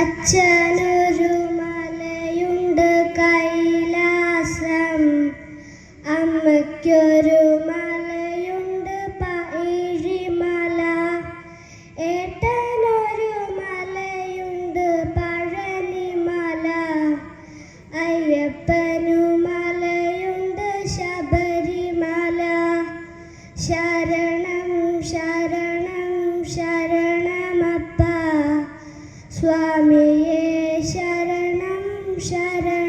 അച്ഛനൊരു മലയുണ്ട് കൈലാസം, അമ്മയ്ക്കൊരു മലയുണ്ട് പൈഴിമല, ഏട്ടനൊരു മലയുണ്ട് പഴനിമല, അയ്യപ്പനു മലയുണ്ട് ശബരിമല. ശരണം ശരണം ശരണമപ്പ, സ്വാമിയേ ശരണം ശരണം.